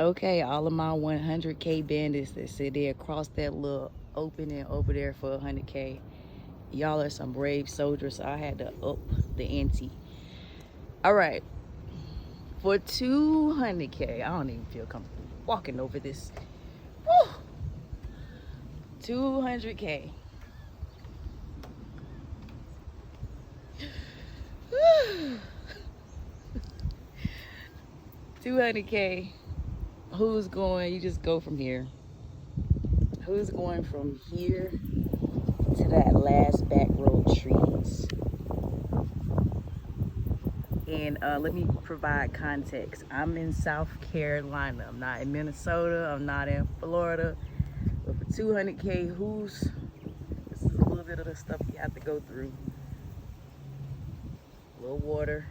Okay, all of my 100K bandits that sit there across that little opening over there for 100K. Y'all are some brave soldiers, so I had to up the ante. All right, for 200K, I don't even feel comfortable walking over this. Woo! 200K. 200K. Who's going? You just go from here. Who's going from here to that last back row of trees? And let me provide context. I'm in South Carolina. I'm not in Minnesota. I'm not in Florida. But for 200K, this is a little bit of the stuff you have to go through. A little water.